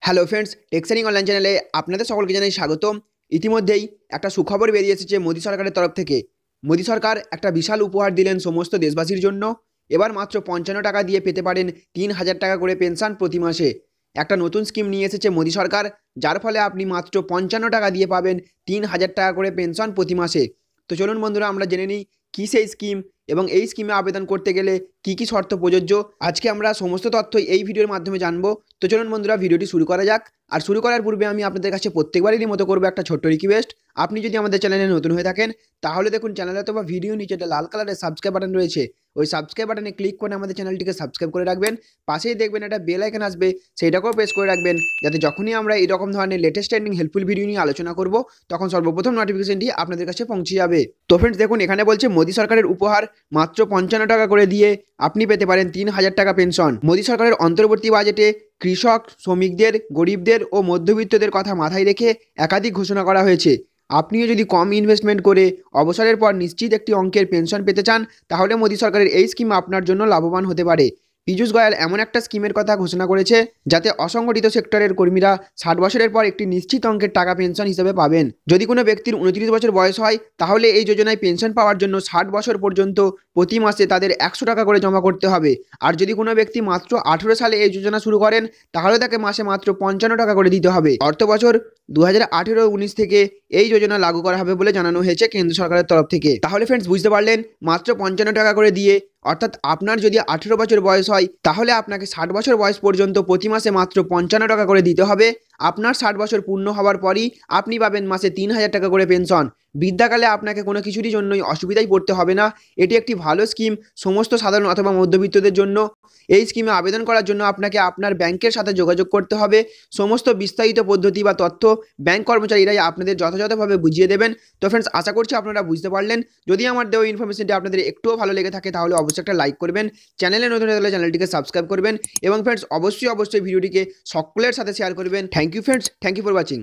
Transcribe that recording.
Hello friends, টেক্সারিং online চ্যানেলে আপনাদের সকলকে জানাই স্বাগতম। ইতিমধ্যেই একটা সুখবর বেরিয়ে এসেছে মোদী সরকারের তরফ থেকে। মোদী সরকার একটা বিশাল উপহার দিলেন সমস্ত দেশবাসীর জন্য। এবার মাত্র ৫৫ টাকা দিয়ে পেতে পারেন ৩,০০০ টাকা করে পেনশন প্রতি মাসে। একটা নতুন স্কিম নিয়ে এসেছে মোদী সরকার, যার ফলে আপনি মাত্র ৫৫ টাকা দিয়ে পাবেন ৩,০০০ টাকা করে পেনশন প্রতি মাসে। তো চলুন বন্ধুরা, আমরা জেনে নিই কী সেই স্কিম এবং এই স্কিমে আবেদন করতে গেলে কি কি শর্ত প্রযোজ্য। আজকে আমরা সমস্ত তথ্য এই ভিডিওর মাধ্যমে জানবো। তো চলুন বন্ধুরা, ভিডিওটি শুরু করা যাক। আর শুরু করার পূর্বে আমি আপনাদের কাছে প্রত্যেকবারেরই মতো করবো একটা ছোট্ট রিকোয়েস্ট। আপনি যদি আমাদের চ্যানেলে নতুন হয়ে থাকেন, তাহলে দেখুন চ্যানেলে অথবা ভিডিও নিচে একটা লাল কালারের সাবস্ক্রাইব বাটন রয়েছে। ওই সাবস্ক্রাইব বাটনে ক্লিক করে আমাদের চ্যানেলটিকে সাবস্ক্রাইব করে রাখবেন। পাশেই দেখবেন একটা বেল আইকন আসবে, সেইটাকেও প্রেস করে রাখবেন, যাতে যখনই আমরা এরকম ধরনের লেটেস্ট ট্রেন্ডিং হেল্পফুল ভিডিও নিয়ে আলোচনা করব, তখন সর্বপ্রথম নোটিফিকেশনটি আপনাদের কাছে পৌঁছে যাবে। তো ফ্রেন্ডস দেখুন, এখানে বলছে মোদী সরকারের উপহার, মাত্র ৫৫ টাকা করে দিয়ে আপনি পেতে পারেন ৩,০০০ টাকা পেনশন। মোদী সরকারের অন্তর্বর্তী বাজেটে কৃষক, শ্রমিকদের, গরিবদের ও মধ্যবিত্তদের কথা মাথায় রেখে একাধিক ঘোষণা করা হয়েছে। আপনিও যদি কম ইনভেস্টমেন্ট করে অবসরের পর নিশ্চিত একটি অঙ্কের পেনশন পেতে চান, তাহলে মোদী সরকারের এই স্কিম আপনার জন্য লাভবান হতে পারে। পীযূষ গোয়েল এমন একটা স্কিমের কথা ঘোষণা করেছে, যাতে অসংগঠিত সেক্টরের কর্মীরা ৬০ বছরের পর একটি নিশ্চিত অঙ্কের টাকা পেনশন হিসেবে পাবেন। যদি কোনো ব্যক্তির ২৯ বছর বয়স হয়, তাহলে এই যোজনায় পেনশন পাওয়ার জন্য ৬০ বছর পর্যন্ত প্রতি মাসে তাদের ১০০ টাকা করে জমা করতে হবে। আর যদি কোনো ব্যক্তি মাত্র ১৮ সালে এই যোজনা শুরু করেন, তাহলে তাকে মাসে মাত্র ৫৫ টাকা করে দিতে হবে। অর্থ বছর ২০১৮-১৯ থেকে এই যোজনা লাগু করা হবে বলে জানানো হয়েছে কেন্দ্র সরকারের তরফ থেকে। তাহলে ফ্রেন্ডস বুঝতে পারলেন, মাত্র ৫৫ টাকা করে দিয়ে, অর্থাৎ আপনার যদি ১৮ বছর বয়স হয়, তাহলে আপনাকে ৬০ বছর বয়স পর্যন্ত প্রতি মাসে মাত্র ৫৫ টাকা করে দিতে হবে। আপনার ৬০ বছর পূর্ণ হওয়ার পরই আপনি পাবেন মাসে ৩,০০০ টাকা করে পেনশন। বৃদ্ধাকালে আপনাকে কোনো কিছুরই জন্যই অসুবিধায় পড়তে হবে না। এটি একটি ভালো স্কিম সমস্ত সাধারণ অথবা মধ্যবিত্তদের জন্য। এই স্কিমে আবেদন করার জন্য আপনাকে আপনার ব্যাংকের সাথে যোগাযোগ করতে হবে। সমস্ত বিস্তারিত পদ্ধতি বা তথ্য ব্যাংক কর্মচারীরাই আপনাদের যথাযথভাবে বুঝিয়ে দেবেন। তো ফ্রেন্ডস, আশা করছি আপনারা বুঝতে পারলেন। যদি আমার দেওয়া ইনফরমেশনটি আপনাদের একটুও ভালো লেগে থাকে, তাহলে অবশ্যই একটা লাইক করবেন। চ্যানেলে নতুন হলে চ্যানেলটিকে সাবস্ক্রাইব করবেন এবং ফ্রেন্ডস অবশ্যই ভিডিওটিকে সকলের সাথে শেয়ার করবেন। Thank you friends, thank you for watching.